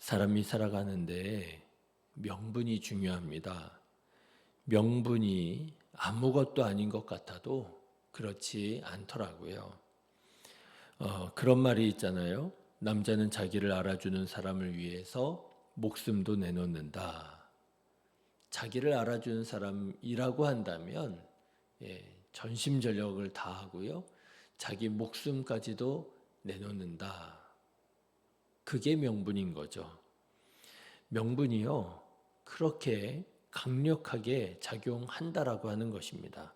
사람이 살아가는데 명분이 중요합니다. 명분이 아무것도 아닌 것 같아도 그렇지 않더라고요. 그런 말이 있잖아요. 남자는 자기를 알아주는 사람을 위해서 목숨도 내놓는다. 자기를 알아주는 사람이라고 한다면 전심전력을 다하고요. 자기 목숨까지도 내놓는다. 그게 명분인 거죠. 명분이요. 그렇게 강력하게 작용한다라고 하는 것입니다.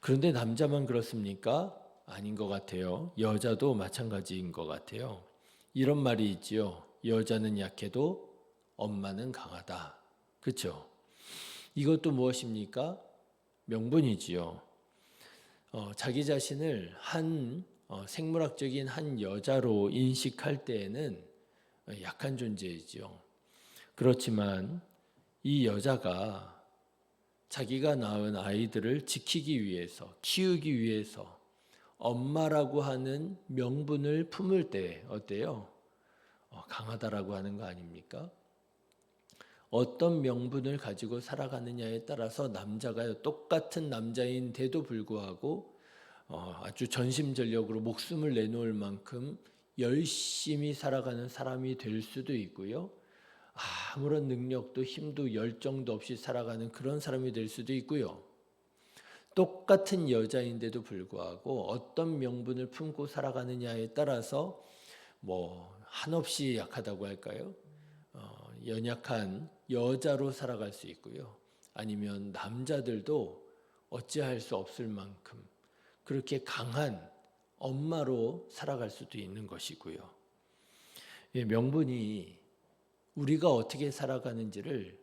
그런데 남자만 그렇습니까? 아닌 것 같아요. 여자도 마찬가지인 것 같아요. 이런 말이 있지요. 여자는 약해도 엄마는 강하다. 그렇죠? 이것도 무엇입니까? 명분이지요. 자기 자신을 한 생물학적인 한 여자로 인식할 때에는 약한 존재이지요. 그렇지만 이 여자가 자기가 낳은 아이들을 지키기 위해서, 키우기 위해서 엄마라고 하는 명분을 품을 때 어때요? 강하다라고 하는 거 아닙니까? 어떤 명분을 가지고 살아가느냐에 따라서 남자가 똑같은 남자인데도 불구하고 아주 전심전력으로 목숨을 내놓을 만큼 열심히 살아가는 사람이 될 수도 있고요. 아무런 능력도 힘도 열정도 없이 살아가는 그런 사람이 될 수도 있고요. 똑같은 여자인데도 불구하고 어떤 명분을 품고 살아가느냐에 따라서 한없이 약하다고 할까요? 연약한 여자로 살아갈 수 있고요. 아니면 남자들도 어찌할 수 없을 만큼 그렇게 강한 엄마로 살아갈 수도 있는 것이고요. 명분이 우리가 어떻게 살아가는지를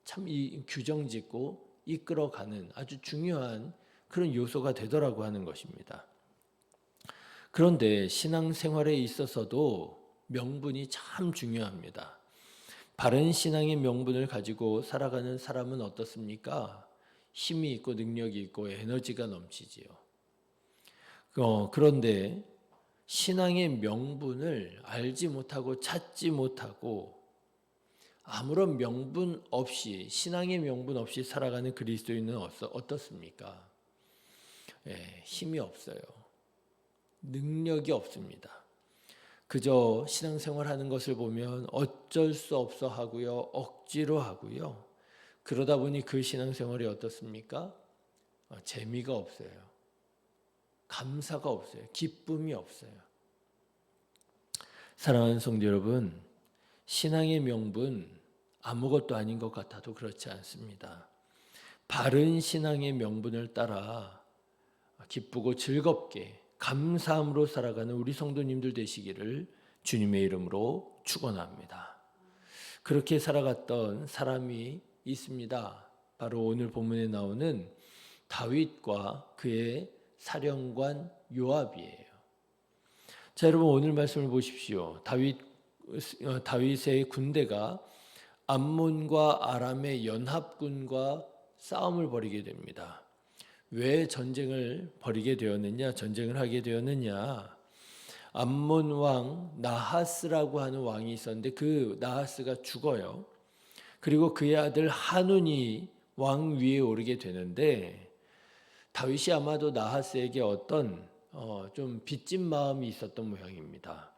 참 규정 짓고 이끌어가는 아주 중요한 그런 요소가 되더라고 하는 것입니다. 그런데 신앙생활에 있어서도 명분이 참 중요합니다. 바른 신앙의 명분을 가지고 살아가는 사람은 어떻습니까? 힘이 있고 능력이 있고 에너지가 넘치지요. 그런데 신앙의 명분을 알지 못하고 찾지 못하고 아무런 명분 없이 신앙의 명분 없이 살아가는 그리스도인은 어떻습니까? 힘이 없어요. 능력이 없습니다. 그저 신앙생활하는 것을 보면 어쩔 수 없어 하고요. 억지로 하고요. 그러다 보니 그 신앙생활이 어떻습니까? 재미가 없어요. 감사가 없어요. 기쁨이 없어요. 사랑하는 성도 여러분, 신앙의 명분 아무것도 아닌 것 같아도 그렇지 않습니다. 바른 신앙의 명분을 따라 기쁘고 즐겁게 감사함으로 살아가는 우리 성도님들 되시기를 주님의 이름으로 축원합니다. 그렇게 살아갔던 사람이 있습니다. 바로 오늘 본문에 나오는 다윗과 그의 사령관 요압이에요. 자, 여러분 오늘 말씀을 보십시오. 다윗의 군대가 암몬과 아람의 연합군과 싸움을 벌이게 됩니다. 왜 전쟁을 벌이게 되었느냐? 전쟁을 하게 되었느냐? 암몬 왕 나하스라고 하는 왕이 있었는데 그 나하스가 죽어요. 그리고 그의 아들 하눈이 왕 위에 오르게 되는데 다윗이 아마도 나하스에게 어떤 좀 빚진 마음이 있었던 모양입니다.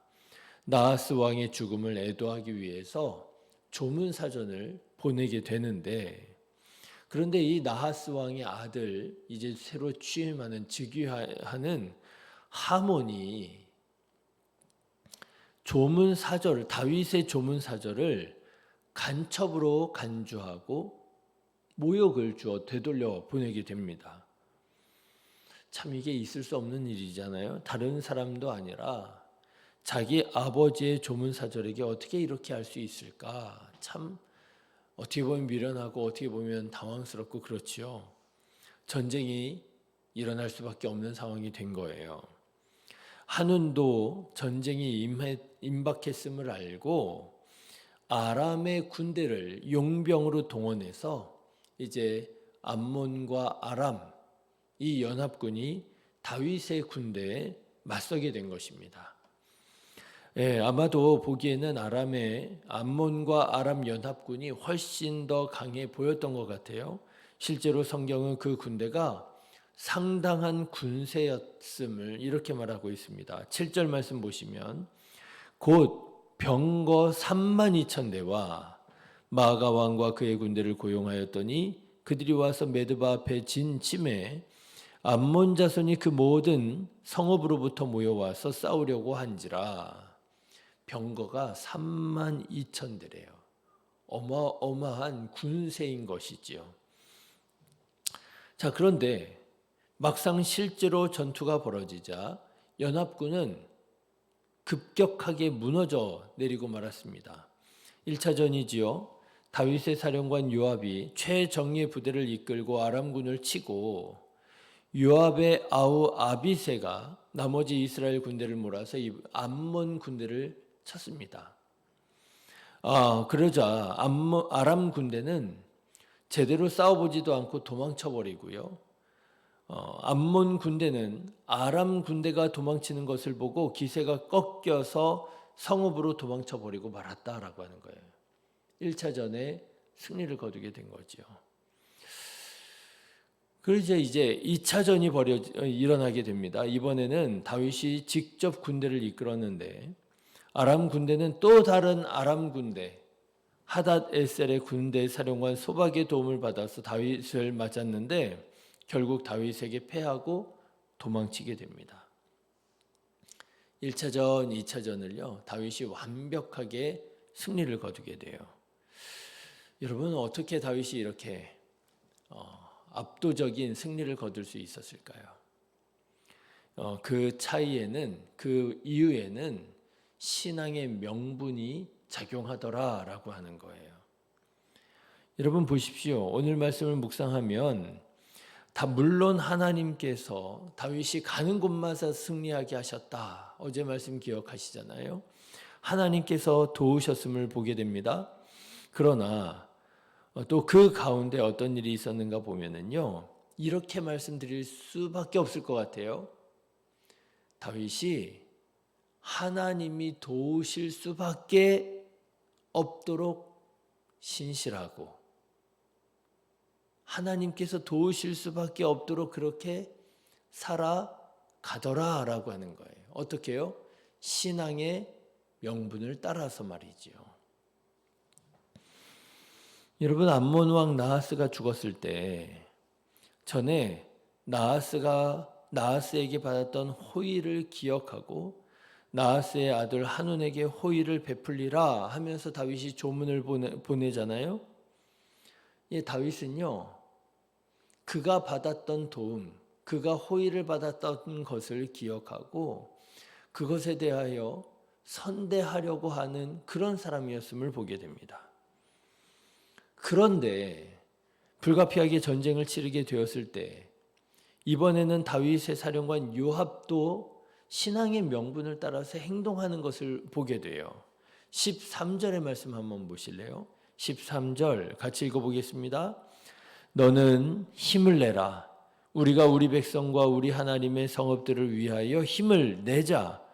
나하스 왕의 죽음을 애도하기 위해서 조문사전을 보내게 되는데 그런데 이 나하스 왕의 아들 이제 새로 취임하는 즉위하는 하몬이 다윗의 조문사절을 간첩으로 간주하고 모욕을 주어 되돌려 보내게 됩니다. 참 이게 있을 수 없는 일이잖아요. 다른 사람도 아니라 자기 아버지의 조문사절에게 어떻게 이렇게 할 수 있을까? 참 어떻게 보면 미련하고 어떻게 보면 당황스럽고 그렇지요. 전쟁이 일어날 수밖에 없는 상황이 된 거예요. 하눈도 전쟁이 임박했음을 알고 아람의 군대를 용병으로 동원해서 이제 암몬과 아람 이 연합군이 다윗의 군대에 맞서게 된 것입니다. 아마도 보기에는 암몬과 아람 연합군이 훨씬 더 강해 보였던 것 같아요. 실제로 성경은 그 군대가 상당한 군세였음을 이렇게 말하고 있습니다. 7절 말씀 보시면 곧 병거 32,000대와 마아가 왕과 그의 군대를 고용하였더니 그들이 와서 메드바 앞에 진 찜에 암몬 자손이 그 모든 성읍으로부터 모여와서 싸우려고 한지라. 병거가 32,000대래요. 어마어마한 군세인 것이지요. 자, 그런데 막상 실제로 전투가 벌어지자 연합군은 급격하게 무너져 내리고 말았습니다. 1차전이지요. 다윗의 사령관 요압이 최정예 부대를 이끌고 아람군을 치고 요압의 아우 아비새가 나머지 이스라엘 군대를 몰아서 암몬 군대를 쳤습니다. 그러자 아람 군대는 제대로 싸워보지도 않고 도망쳐버리고요. 암몬 군대는 아람 군대가 도망치는 것을 보고 기세가 꺾여서 성읍으로 도망쳐버리고 말았다라고 하는 거예요. 1차전에 승리를 거두게 된 거죠. 그래서 이제 2차전이 일어나게 됩니다. 이번에는 다윗이 직접 군대를 이끌었는데 아람 군대는 또 다른 아람 군대 하닷 에셀의 군대 사령관 소박의 도움을 받아서 다윗을 맞았는데 결국 다윗에게 패하고 도망치게 됩니다. 1차전, 2차전을요. 다윗이 완벽하게 승리를 거두게 돼요. 여러분 어떻게 다윗이 이렇게 압도적인 승리를 거둘 수 있었을까요? 그 차이에는 그 이유에는 신앙의 명분이 작용하더라라고 하는 거예요. 여러분 보십시오. 오늘 말씀을 묵상하면 물론 하나님께서 다윗이 가는 곳마다 승리하게 하셨다. 어제 말씀 기억하시잖아요. 하나님께서 도우셨음을 보게 됩니다. 그러나 또 그 가운데 어떤 일이 있었는가 보면은요. 이렇게 말씀드릴 수밖에 없을 것 같아요. 다윗이 하나님이 도우실 수밖에 없도록 신실하고 하나님께서 도우실 수밖에 없도록 그렇게 살아가더라라고 하는 거예요. 어떻게요? 신앙의 명분을 따라서 말이지요. 여러분 암몬 왕 나하스가 죽었을 때 전에 나하스에게 받았던 호의를 기억하고 나하스의 아들 한운에게 호의를 베풀리라 하면서 다윗이 조문을 보내잖아요. 다윗은요. 그가 받았던 도움, 그가 호의를 받았던 것을 기억하고 그것에 대하여 선대하려고 하는 그런 사람이었음을 보게 됩니다. 그런데 불가피하게 전쟁을 치르게 되었을 때 이번에는 다윗의 사령관 요압도 신앙의 명분을 따라서 행동하는 것을 보게 돼요. 13절의 말씀 한번 보실래요? 13절 같이 읽어보겠습니다. 너는 힘을 내라. 우리가 우리 백성과 우리 하나님의 성읍들을 위하여 힘을 내자.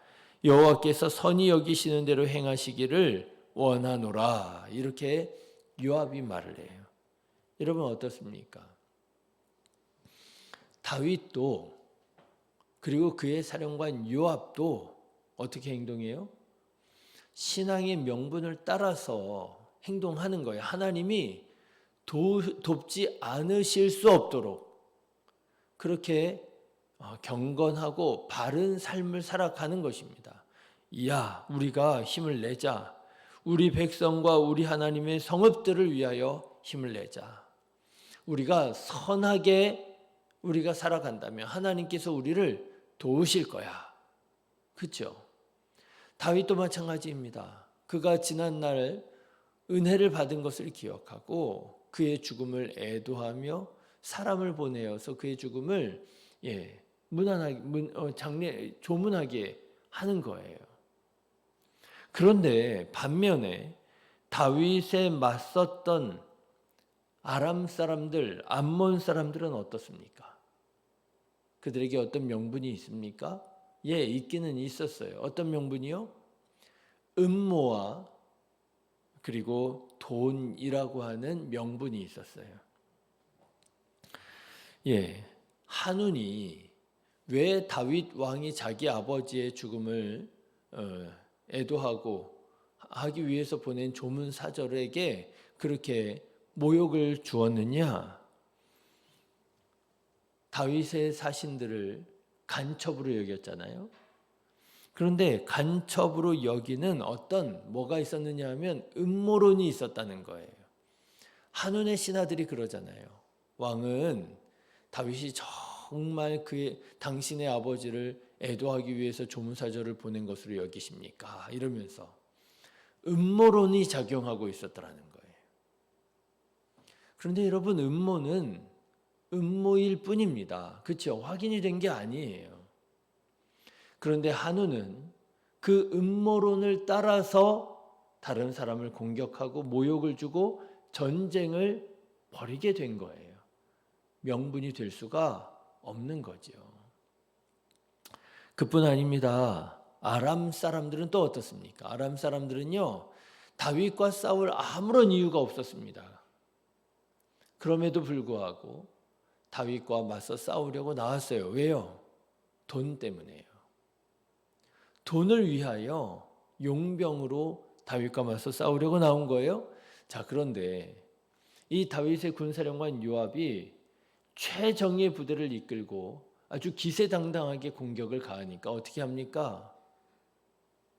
여호와께서 선히 여기시는 대로 행하시기를 원하노라. 이렇게 요압이 말을 해요. 여러분 어떻습니까? 다윗도 그리고 그의 사령관 요압도 어떻게 행동해요? 신앙의 명분을 따라서 행동하는 거예요. 하나님이 돕지 않으실 수 없도록 그렇게 경건하고 바른 삶을 살아가는 것입니다. 우리가 힘을 내자. 우리 백성과 우리 하나님의 성읍들을 위하여 힘을 내자. 우리가 선하게 우리가 살아간다면 하나님께서 우리를 도우실 거야. 그렇죠? 다윗도 마찬가지입니다. 그가 지난날 은혜를 받은 것을 기억하고 그의 죽음을 애도하며 사람을 보내어서 그의 죽음을 조문하게 하는 거예요. 그런데 반면에 다윗에 맞섰던 아람 사람들, 암몬 사람들은 어떻습니까? 그들에게 어떤 명분이 있습니까? 있기는 있었어요. 어떤 명분이요? 음모와 그리고 돈이라고 하는 명분이 있었어요. 예, 한운이 왜 다윗 왕이 자기 아버지의 죽음을 애도하고 하기 위해서 보낸 조문 사절에게 그렇게 모욕을 주었느냐? 다윗의 사신들을 간첩으로 여겼잖아요. 그런데 간첩으로 여기는 뭐가 있었느냐 하면 음모론이 있었다는 거예요. 한운의 신하들이 그러잖아요. 왕은 다윗이 정말 당신의 아버지를 애도하기 위해서 조문사절을 보낸 것으로 여기십니까? 이러면서 음모론이 작용하고 있었더라는 거예요. 그런데 여러분, 음모는 음모일 뿐입니다. 그렇죠? 확인이 된 게 아니에요. 그런데 한우는 그 음모론을 따라서 다른 사람을 공격하고 모욕을 주고 전쟁을 벌이게 된 거예요. 명분이 될 수가 없는 거죠. 그뿐 아닙니다. 아람 사람들은 또 어떻습니까? 아람 사람들은요, 다윗과 싸울 아무런 이유가 없었습니다. 그럼에도 불구하고 다윗과 맞서 싸우려고 나왔어요. 왜요? 돈 때문에요. 돈을 위하여 용병으로 다윗과 맞서 싸우려고 나온 거예요. 자, 그런데 이 다윗의 군사령관 요압이 최정예 부대를 이끌고 아주 기세당당하게 공격을 가하니까 어떻게 합니까?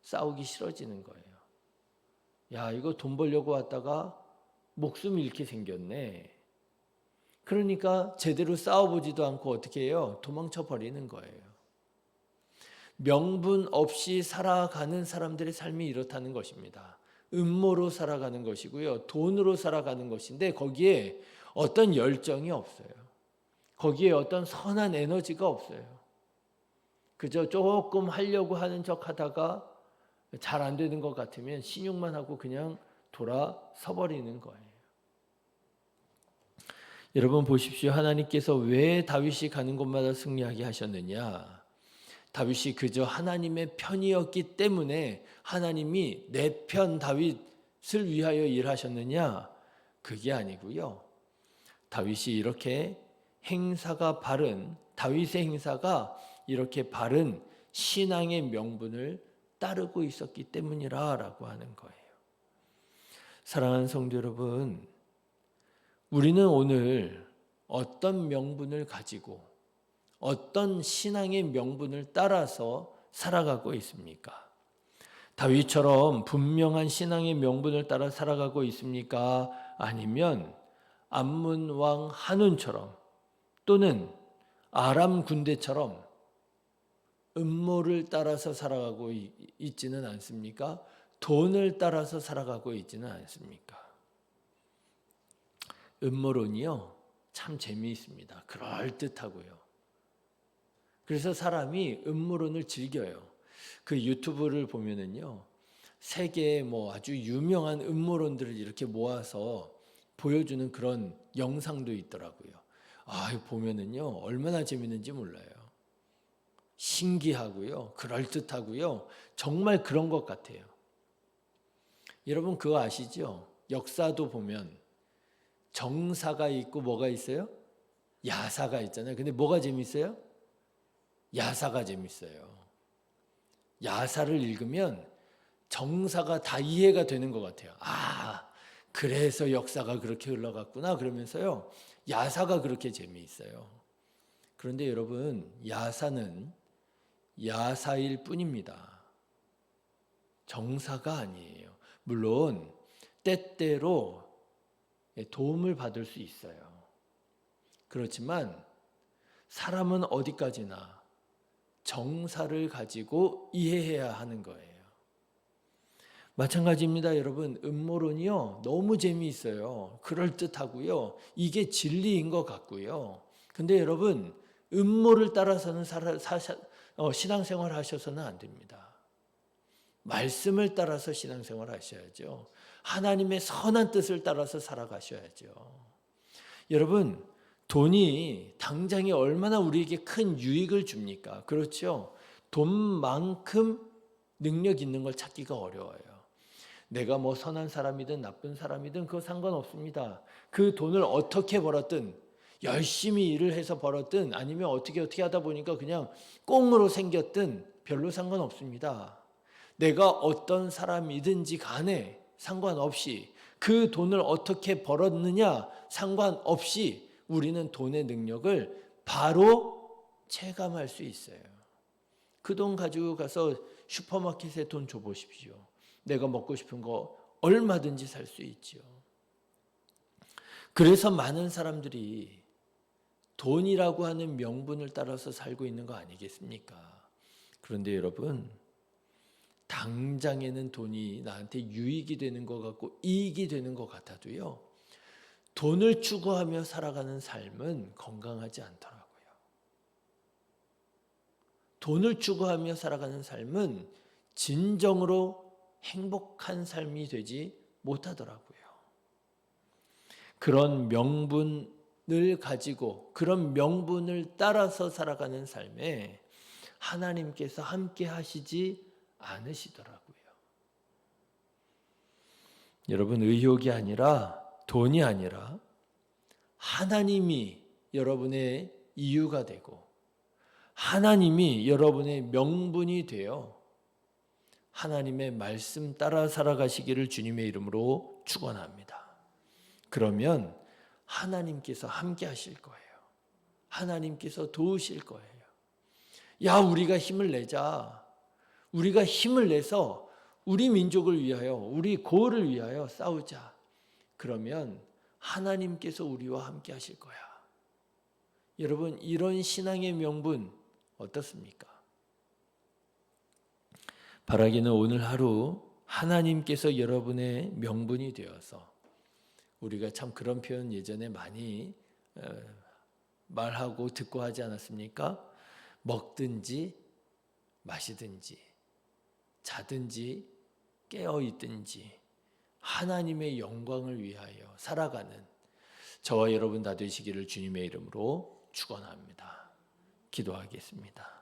싸우기 싫어지는 거예요. 야, 이거 돈 벌려고 왔다가 목숨 잃게 생겼네. 그러니까 제대로 싸워보지도 않고 어떻게 해요? 도망쳐 버리는 거예요. 명분 없이 살아가는 사람들의 삶이 이렇다는 것입니다. 음모로 살아가는 것이고요. 돈으로 살아가는 것인데 거기에 어떤 열정이 없어요. 거기에 어떤 선한 에너지가 없어요. 그저 조금 하려고 하는 척 하다가 잘 안 되는 것 같으면 신용만 하고 그냥 돌아서 버리는 거예요. 여러분 보십시오. 하나님께서 왜 다윗이 가는 곳마다 승리하게 하셨느냐? 다윗이 그저 하나님의 편이었기 때문에 하나님이 내 편 다윗을 위하여 일하셨느냐? 그게 아니고요. 다윗이 이렇게 다윗의 행사가 이렇게 바른 신앙의 명분을 따르고 있었기 때문이라고 하는 거예요. 사랑하는 성도 여러분, 우리는 오늘 어떤 명분을 가지고 어떤 신앙의 명분을 따라서 살아가고 있습니까? 다윗처럼 분명한 신앙의 명분을 따라 살아가고 있습니까? 아니면 암몬 왕 한운처럼 또는 아람 군대처럼 음모를 따라서 살아가고 있지는 않습니까? 돈을 따라서 살아가고 있지는 않습니까? 음모론이요, 참 재미있습니다. 그럴듯하고요. 그래서 사람이 음모론을 즐겨요. 그 유튜브를 보면은요, 세계의 아주 유명한 음모론들을 이렇게 모아서 보여주는 그런 영상도 있더라고요. 보면은요, 얼마나 재밌는지 몰라요. 신기하고요, 그럴듯하고요, 정말 그런 것 같아요. 여러분 그거 아시죠? 역사도 보면 정사가 있고 뭐가 있어요? 야사가 있잖아요. 근데 뭐가 재밌어요? 야사가 재밌어요. 야사를 읽으면 정사가 다 이해가 되는 것 같아요. 그래서 역사가 그렇게 흘러갔구나 그러면서요, 야사가 그렇게 재미있어요. 그런데 여러분, 야사는 야사일 뿐입니다. 정사가 아니에요. 물론 때때로 도움을 받을 수 있어요. 그렇지만 사람은 어디까지나 정사를 가지고 이해해야 하는 거예요. 마찬가지입니다, 여러분. 음모론이요, 너무 재미있어요. 그럴듯하고요. 이게 진리인 것 같고요. 근데 여러분, 음모를 따라서는 신앙생활 하셔서는 안 됩니다. 말씀을 따라서 신앙생활 하셔야죠. 하나님의 선한 뜻을 따라서 살아가셔야죠. 여러분, 돈이 당장에 얼마나 우리에게 큰 유익을 줍니까? 그렇죠? 돈만큼 능력 있는 걸 찾기가 어려워요. 내가 뭐 선한 사람이든 나쁜 사람이든 그거 상관없습니다. 그 돈을 어떻게 벌었든 열심히 일을 해서 벌었든 아니면 어떻게 하다 보니까 그냥 꽁으로 생겼든 별로 상관없습니다. 내가 어떤 사람이든지 간에 상관없이 그 돈을 어떻게 벌었느냐 상관없이 우리는 돈의 능력을 바로 체감할 수 있어요. 그 돈 가지고 가서 슈퍼마켓에 돈 줘보십시오. 내가 먹고 싶은 거 얼마든지 살 수 있죠. 그래서 많은 사람들이 돈이라고 하는 명분을 따라서 살고 있는 거 아니겠습니까? 그런데 여러분, 당장에는 돈이 나한테 유익이 되는 것 같고 이익이 되는 것 같아도요, 돈을 추구하며 살아가는 삶은 건강하지 않더라고요. 돈을 추구하며 살아가는 삶은 진정으로 행복한 삶이 되지 못하더라고요. 그런 명분을 가지고 그런 명분을 따라서 살아가는 삶에 하나님께서 함께 하시지 않으시더라고요. 여러분, 의욕이 아니라 돈이 아니라 하나님이 여러분의 이유가 되고 하나님이 여러분의 명분이 되어 하나님의 말씀 따라 살아가시기를 주님의 이름으로 축원합니다. 그러면 하나님께서 함께 하실 거예요. 하나님께서 도우실 거예요. 야, 우리가 힘을 내자. 우리가 힘을 내서 우리 민족을 위하여, 우리 고을을 위하여 싸우자. 그러면 하나님께서 우리와 함께 하실 거야. 여러분, 이런 신앙의 명분 어떻습니까? 바라기는 오늘 하루 하나님께서 여러분의 명분이 되어서, 우리가 참 그런 표현 예전에 많이 말하고 듣고 하지 않았습니까? 먹든지 마시든지 자든지 깨어 있든지 하나님의 영광을 위하여 살아가는 저와 여러분 다 되시기를 주님의 이름으로 축원합니다. 기도하겠습니다.